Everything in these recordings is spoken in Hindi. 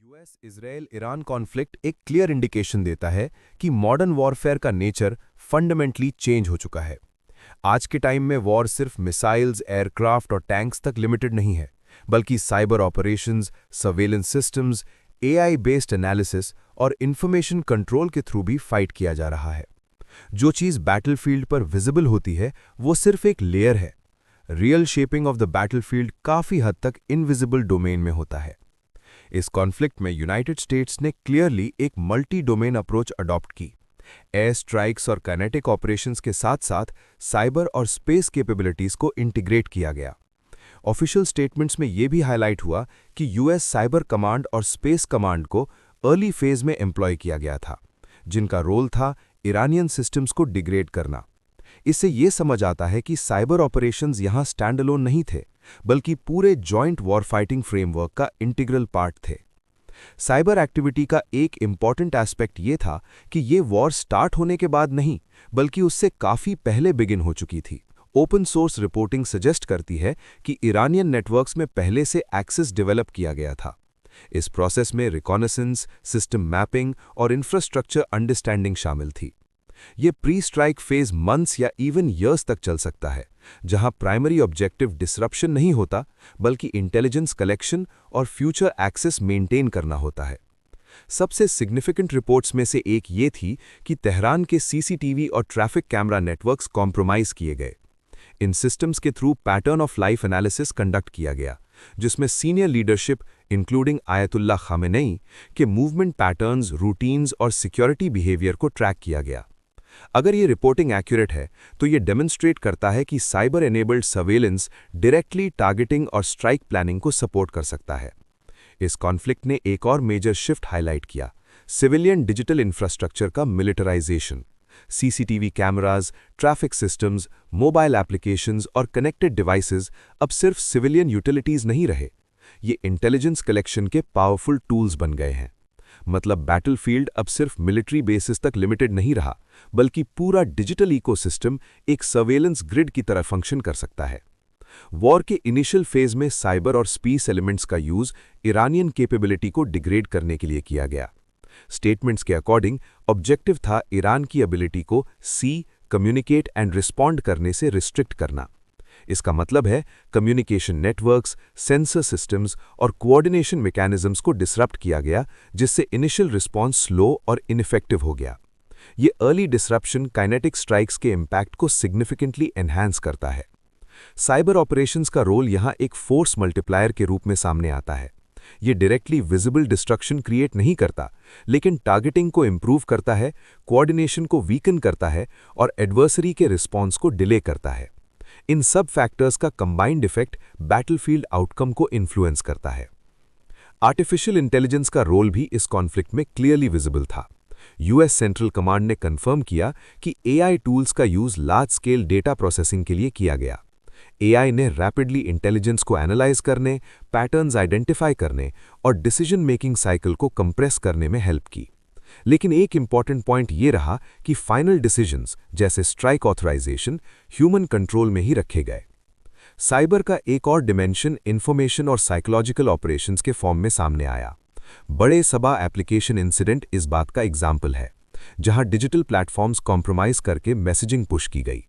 यूएस इजराइल ईरान कॉन्फ्लिक्ट एक क्लियर इंडिकेशन देता है कि मॉडर्न वॉरफेयर का नेचर फंडामेंटली चेंज हो चुका है। आज के टाइम में वॉर सिर्फ मिसाइल्स, एयरक्राफ्ट और टैंक्स तक लिमिटेड नहीं है, बल्कि cyber operations, surveillance systems, AI based analysis और इंफॉर्मेशन कंट्रोल के थ्रू भी फाइट किया जा रहा है। जो चीज़ बैटलफील्ड पर विजिबल होती है वो सिर्फ एक लेयर है। Real shaping of the battlefield काफ़ी हद तक इनविजिबल डोमेन में होता है। इस कॉन्फ्लिक्ट में यूनाइटेड स्टेट्स ने क्लियरली एक मल्टी डोमेन अप्रोच अडॉप्ट की। एयर स्ट्राइक्स और काइनेटिक ऑपरेशंस के साथ साथ साइबर और स्पेस कैपेबिलिटीज को इंटीग्रेट किया गया। ऑफिशियल स्टेटमेंट्स में यह भी हाईलाइट हुआ कि यूएस साइबर कमांड और स्पेस कमांड को अर्ली फेज में एम्प्लॉय किया गया था, जिनका रोल था ईरानियन सिस्टम्स को डिग्रेड करना। इससे ये समझ आता है कि साइबर ऑपरेशंस यहां स्टैंडअलोन नहीं थे, बल्कि पूरे जॉइंट वॉरफाइटिंग फ्रेमवर्क का इंटीग्रल पार्ट थे। साइबर एक्टिविटी का एक इंपॉर्टेंट एस्पेक्ट ये था कि ये वॉर स्टार्ट होने के बाद नहीं, बल्कि उससे काफ़ी पहले बिगिन हो चुकी थी। ओपन सोर्स रिपोर्टिंग सजेस्ट करती है कि ईरानियन नेटवर्क्स में पहले से एक्सेस डेवलप किया गया था। इस प्रोसेस में रिकॉनेसेंस, सिस्टम मैपिंग और इंफ्रास्ट्रक्चर अंडरस्टैंडिंग शामिल थी। ये प्री स्ट्राइक फेज मंथ्स या इवन ईयर्स तक चल सकता है, जहां प्राइमरी ऑब्जेक्टिव डिसरप्शन नहीं होता, बल्कि इंटेलिजेंस कलेक्शन और फ्यूचर एक्सेस मेंटेन करना होता है। सबसे सिग्निफिकेंट रिपोर्ट्स में से एक ये थी कि तेहरान के सीसीटीवी और ट्रैफिक कैमरा नेटवर्क्स कॉम्प्रोमाइज किए गए। इन सिस्टम्स के through pattern of life analysis conduct किया गया, जिसमें senior leadership including Ayatollah Khamenei के मूवमेंट पैटर्न्स, रूटीन्स और सिक्योरिटी बिहेवियर को ट्रैक किया गया। अगर ये रिपोर्टिंग एक्यूरेट है तो ये डेमोन्स्ट्रेट करता है कि cyber enabled surveillance directly targeting और स्ट्राइक प्लानिंग को सपोर्ट कर सकता है। इस कॉन्फ्लिक्ट ने एक और मेजर शिफ्ट हाईलाइट किया, सिविलियन डिजिटल इंफ्रास्ट्रक्चर का militarisation. CCTV cameras, traffic systems, mobile applications और कनेक्टेड डिवाइसेस अब सिर्फ सिविलियन यूटिलिटीज नहीं रहे, ये इंटेलिजेंस कलेक्शन के पावरफुल टूल्स बन गए हैं। मतलब बैटलफील्ड अब सिर्फ मिलिट्री बेसिस तक लिमिटेड नहीं रहा, बल्कि पूरा डिजिटल इकोसिस्टम एक सर्वेलेंस ग्रिड की तरह फंक्शन कर सकता है। वॉर के इनिशियल फेज में साइबर और स्पेस एलिमेंट्स का यूज ईरानियन कैपेबिलिटी को डिग्रेड करने के लिए किया गया। स्टेटमेंट्स के अकॉर्डिंग ऑब्जेक्टिव था ईरान की एबिलिटी को सी, कम्युनिकेट एंड रिस्पॉन्ड करने से रिस्ट्रिक्ट करना। इसका मतलब है कम्युनिकेशन नेटवर्क्स, सेंसर सिस्टम्स और कोऑर्डिनेशन मैकेनिज्म्स को डिसरप्ट किया गया, जिससे इनिशियल रिस्पॉन्स स्लो और इनइफेक्टिव हो गया। ये अर्ली डिसरप्शन काइनेटिक स्ट्राइक्स के इम्पैक्ट को सिग्निफिकेंटली एनहांस करता है। साइबर ऑपरेशंस का रोल यहाँ एक फोर्स मल्टीप्लायर के रूप में सामने आता है। ये डायरेक्टली विजिबल डिस्ट्रक्शन क्रिएट नहीं करता, लेकिन टारगेटिंग को इंप्रूव करता है, कोऑर्डिनेशन को वीकन करता है और एडवर्सरी के रिस्पॉन्स को डिले करता है। इन सब फैक्टर्स का कंबाइंड इफेक्ट बैटलफील्ड आउटकम को इन्फ्लुएंस करता है। आर्टिफिशियल इंटेलिजेंस का रोल भी इस कॉन्फ्लिक्ट में क्लियरली विजिबल था। यूएस सेंट्रल कमांड ने कंफर्म किया कि एआई टूल्स का use large scale data processing के लिए किया गया। एआई ने रैपिडली इंटेलिजेंस को एनालाइज करने, पैटर्न्स आइडेंटिफाई करने और डिसीजन मेकिंग साइकिल को कंप्रेस करने में हेल्प की। लेकिन एक इंपॉर्टेंट पॉइंट ये रहा कि फाइनल डिसीजंस जैसे स्ट्राइक ऑथराइजेशन ह्यूमन कंट्रोल में ही रखे गए। साइबर का एक और डिमेंशन इंफॉर्मेशन और साइकोलॉजिकल ऑपरेशंस के फॉर्म में सामने आया। बड़े सभा एप्लीकेशन इंसिडेंट इस बात का एग्जाम्पल है, जहां डिजिटल प्लेटफॉर्म्स कॉम्प्रोमाइज करके मैसेजिंग पुश की गई।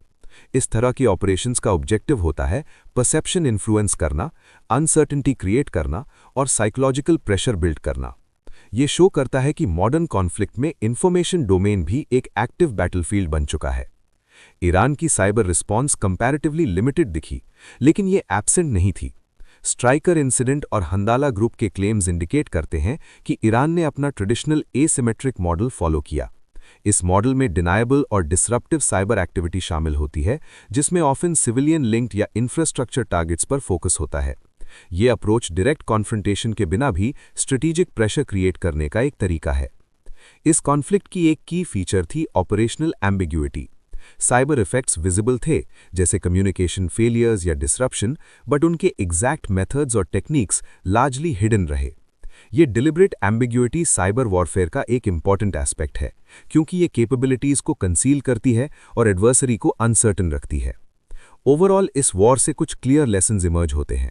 इस तरह के ऑपरेशंस का ऑब्जेक्टिव होता है परसेप्शन इन्फ्लुएंस करना, अनसर्टेनिटी क्रिएट करना और साइकोलॉजिकल प्रेशर बिल्ड करना। ये शो करता है कि मॉडर्न कॉन्फ्लिक्ट में इंफॉर्मेशन डोमेन भी एक एक्टिव बैटलफील्ड बन चुका है। ईरान की साइबर रिस्पॉन्स कंपैरेटिवली लिमिटेड दिखी, लेकिन ये एब्सेंट नहीं थी। स्ट्राइकर इंसिडेंट और हंदाला ग्रुप के क्लेम्स इंडिकेट करते हैं कि ईरान ने अपना ट्रेडिशनल एसिमेट्रिक मॉडल फॉलो किया। इस मॉडल में डिनायबल और डिसरप्टिव साइबर एक्टिविटी शामिल होती है, जिसमें ऑफन सिविलियन लिंक्ड या इंफ्रास्ट्रक्चर टारगेट्स पर फोकस होता है। ये अप्रोच डायरेक्ट कॉन्फ्रंटेशन के बिना भी स्ट्रेटेजिक प्रेशर क्रिएट करने का एक तरीका है। इस कॉन्फ्लिक्ट की एक की फीचर थी operational ambiguity. Cyber effects visible थे, जैसे कम्युनिकेशन फेलियर्स या डिसरप्शन, बट उनके एग्जैक्ट मेथड्स और टेक्निक्स लार्जली हिडन रहे। ये डिलिबरेट एम्बिग्यूइटी साइबर वॉरफेयर का एक इंपॉर्टेंट एस्पेक्ट है, क्योंकि ये कैपेबिलिटीज को कंसील करती है और एडवर्सरी को अनसर्टन रखती है। ओवरऑल इस वॉर से कुछ क्लियर लेसन्स इमर्ज होते हैं।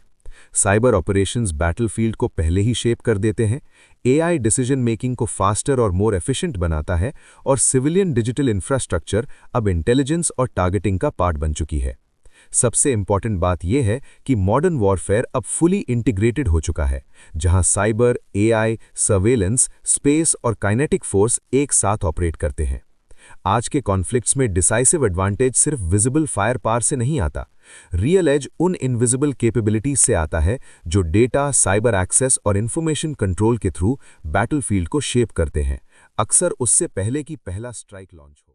साइबर ऑपरेशंस बैटलफील्ड को पहले ही शेप कर देते हैं, एआई डिसीजन मेकिंग को फास्टर और मोर एफिशिएंट बनाता है और सिविलियन डिजिटल इंफ्रास्ट्रक्चर अब इंटेलिजेंस और टारगेटिंग का पार्ट बन चुकी है। सबसे इंपॉर्टेंट बात यह है कि मॉडर्न वॉरफेयर अब फुली इंटीग्रेटेड हो चुका है, जहां साइबर, एआई, सर्वेलेंस, स्पेस और काइनेटिक फोर्स एक साथ ऑपरेट करते हैं। आज के कॉन्फ्लिक्ट्स में डिसाइसिव एडवांटेज सिर्फ विजिबल फायर पावर से नहीं आता। रियल एज उन इनविजिबल कैपेबिलिटीज से आता है जो डेटा, साइबर एक्सेस और इंफॉर्मेशन कंट्रोल के थ्रू बैटलफील्ड को शेप करते हैं, अक्सर उससे पहले कि पहला स्ट्राइक लॉन्च हो।